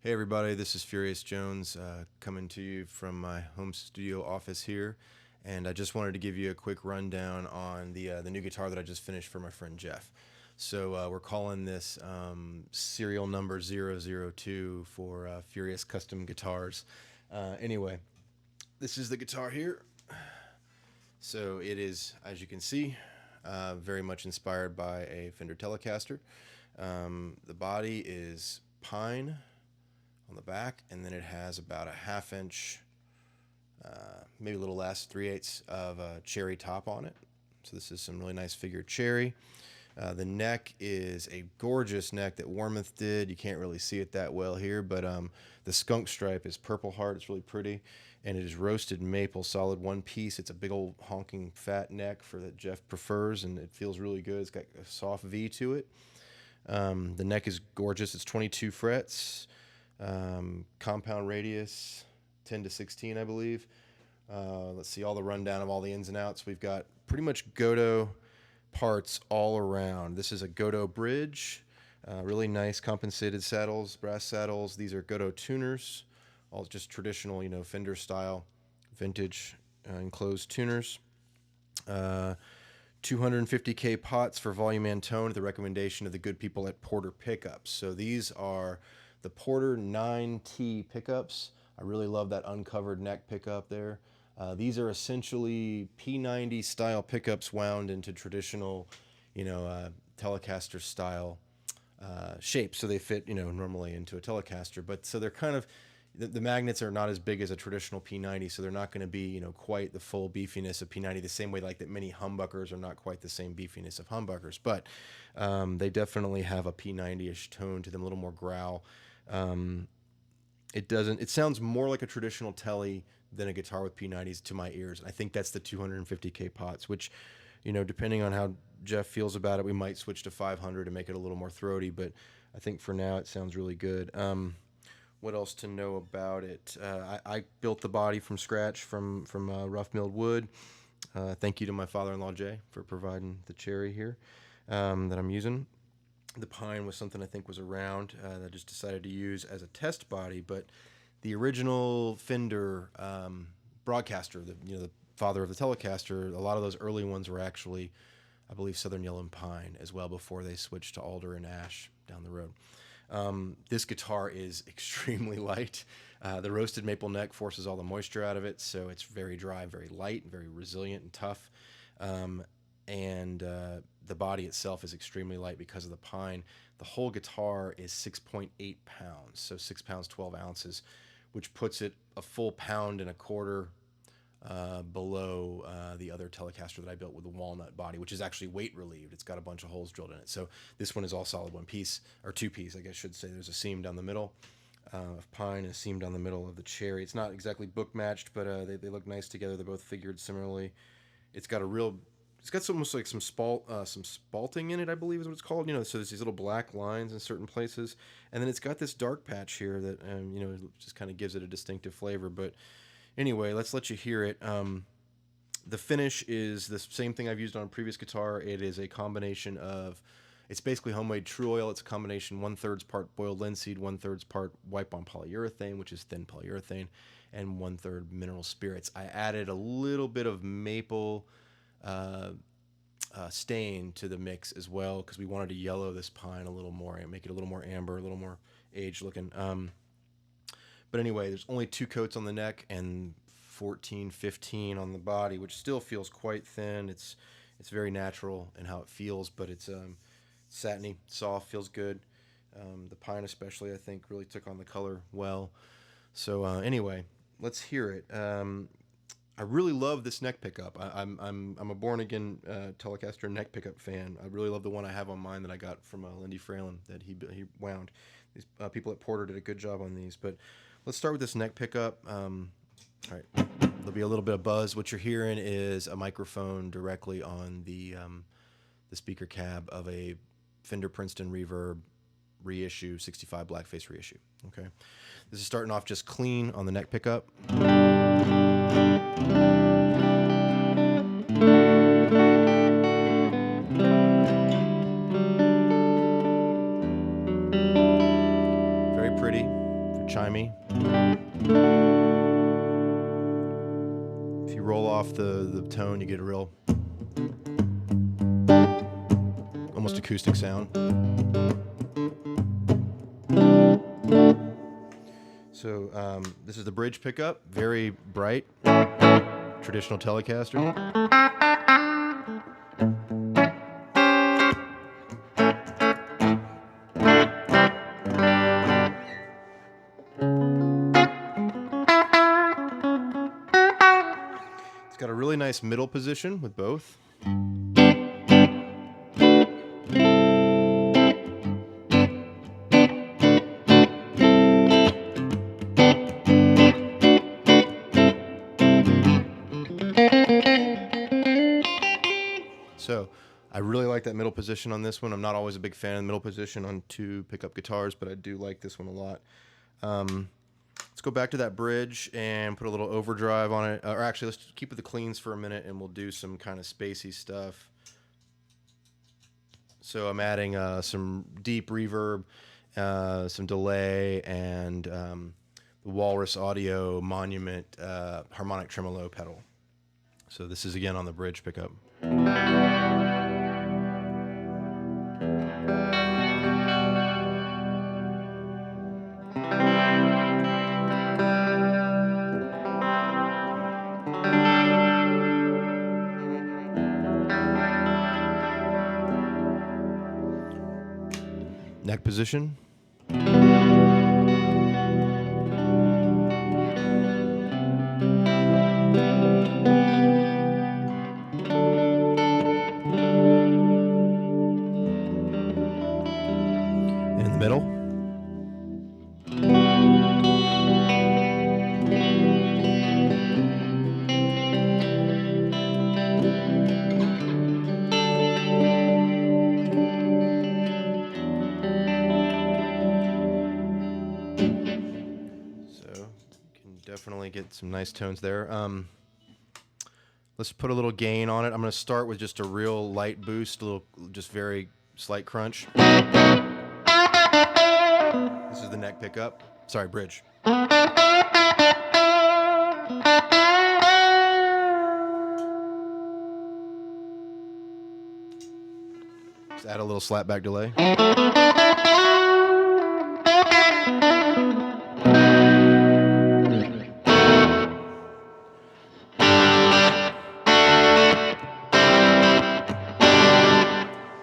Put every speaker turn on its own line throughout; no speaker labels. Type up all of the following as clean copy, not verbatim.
Hey everybody, this is Furious Jones coming to you from my home studio office here, and I just wanted to give you a quick rundown on the new guitar that I just finished for my friend Jeff. So we're calling this serial number 002 for Furious Custom Guitars. Anyway, this is the guitar here. So it is, as you can see, very much inspired by a Fender Telecaster. The body is pine on the back, and then it has about a half-inch, maybe a little less, 3/8 of a cherry top on it. So this is some really nice figured cherry. The neck is a gorgeous neck that Warmoth did. You can't really see it that well here, but the skunk stripe is Purple Heart. It's really pretty, and it is roasted maple, solid one piece. It's a big old honking fat neck for that Jeff prefers, and it feels really good. It's got a soft V to it. The neck is gorgeous. It's 22 frets. Compound radius 10 to 16, I believe. Let's see all the rundown of all the ins and outs. We've got pretty much Godot parts all around. This is a Godot bridge, really nice compensated saddles, brass saddles. These are Godot tuners, all just traditional, Fender style, vintage enclosed tuners. 250K pots for volume and tone, the recommendation of the good people at Porter Pickups. So these are the Porter 9T pickups. I really love that uncovered neck pickup there. These are essentially P90 style pickups wound into traditional, Telecaster style shape. So they fit, normally into a Telecaster. But so they're kind of, the magnets are not as big as a traditional P90, so they're not going to be, quite the full beefiness of P90, the same way like that many humbuckers are not quite the same beefiness of humbuckers. But they definitely have a P90-ish tone to them, a little more growl. It sounds more like a traditional Tele than a guitar with P90s to my ears. I think that's the 250K pots, which, depending on how Jeff feels about it, we might switch to 500 and make it a little more throaty, but I think for now it sounds really good. What else to know about it? I built the body from scratch from rough milled wood. Thank you to my father-in-law Jay for providing the cherry here that I'm using. The pine was something I think was around that I just decided to use as a test body, but the original Fender broadcaster, the father of the Telecaster, a lot of those early ones were actually, I believe, Southern Yellow and Pine as well before they switched to Alder and Ash down the road. This guitar is extremely light. The roasted maple neck forces all the moisture out of it, so it's very dry, very light, very resilient and tough. And the body itself is extremely light because of the pine. The whole guitar is 6.8 pounds, so 6 pounds 12 ounces, which puts it a full pound and a quarter below the other Telecaster that I built with the walnut body, which is actually weight relieved. It's got a bunch of holes drilled in it. So this one is all solid one piece, or two piece, I guess I should say. There's a seam down the middle of pine and a seam down the middle of the cherry. It's not exactly book matched, but they look nice together. They're both figured similarly. It's got almost like some spalting in it, I believe is what it's called. So there's these little black lines in certain places, and then it's got this dark patch here that just kind of gives it a distinctive flavor. But anyway, let's let you hear it. The finish is the same thing I've used on a previous guitar. It is a combination of, it's basically homemade true oil. It's a combination 1/3 part boiled linseed, 1/3 part wipe-on polyurethane, which is thin polyurethane, and 1/3 mineral spirits. I added a little bit of maple stain to the mix as well because we wanted to yellow this pine a little more and make it a little more amber, a little more aged looking. But anyway, there's only 2 coats on the neck and 14, 15 on the body, which still feels quite thin. It's very natural in how it feels, but it's satiny, soft, feels good. The pine especially, I think, really took on the color well. So anyway, let's hear it. I really love this neck pickup. I'm a born again Telecaster neck pickup fan. I really love the one I have on mine that I got from Lindy Fralin that he wound. These people at Porter did a good job on these. But let's start with this neck pickup. All right, there'll be a little bit of buzz. What you're hearing is a microphone directly on the speaker cab of a Fender Princeton Reverb reissue, 65 blackface reissue. Okay, this is starting off just clean on the neck pickup. Very pretty, chimey. If you roll off the tone, you get a real almost acoustic sound. So this is the bridge pickup, very bright, traditional Telecaster. It's got a really nice middle position with both. So I really like that middle position on this one. I'm not always a big fan of the middle position on two pickup guitars, but I do like this one a lot. Let's go back to that bridge and put a little overdrive on it. Or actually, let's keep with the cleans for a minute, and we'll do some kind of spacey stuff. So I'm adding some deep reverb, some delay, and the Walrus Audio Monument harmonic tremolo pedal. So this is again on the bridge pickup. Neck position. In the middle. Definitely get some nice tones there. Let's put a little gain on it. I'm going to start with just a real light boost, just very slight crunch. This is the neck pickup. Sorry, bridge. Just add a little slapback delay.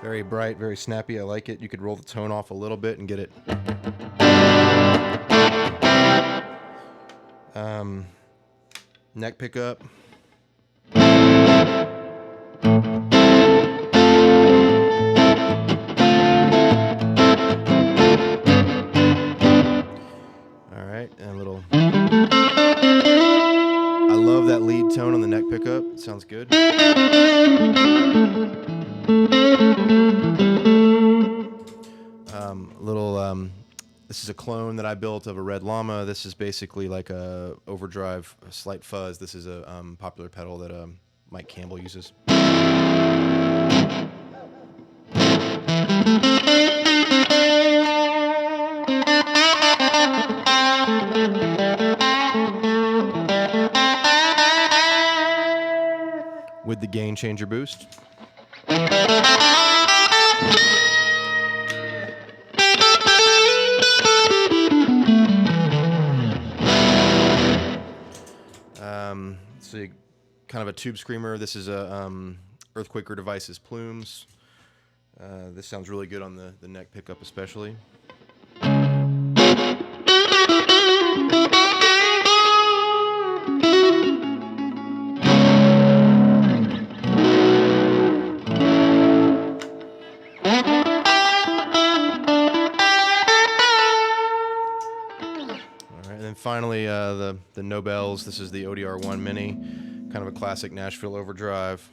Very bright, very snappy. I like it. You could roll the tone off a little bit and get it. Neck pickup. All right, and a little. I love that lead tone on the neck pickup. It sounds good. This is a clone that I built of a Red Llama. This is basically like a overdrive, a slight fuzz. This is a popular pedal that Mike Campbell uses. With the gain changer boost. So kind of a tube screamer. This is a Earthquaker Devices Plumes. This sounds really good on the neck pickup especially. Finally, the Nobels. This is the ODR1 Mini, kind of a classic Nashville overdrive.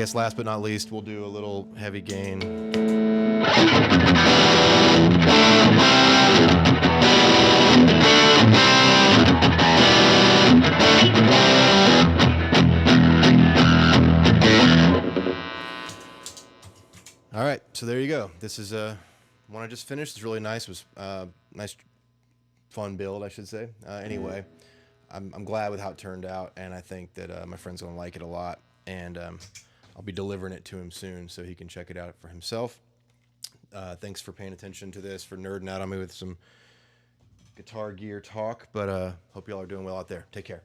guess last but not least, we'll do a little heavy gain. All right, so there you go. This is one I just finished. It's really nice. It was nice, fun build, I should say. Anyway, I'm glad with how it turned out, and I think that my friend's gonna like it a lot. And I'll be delivering it to him soon, so he can check it out for himself. Thanks for paying attention to this, for nerding out on me with some guitar gear talk. But hope y'all are doing well out there. Take care.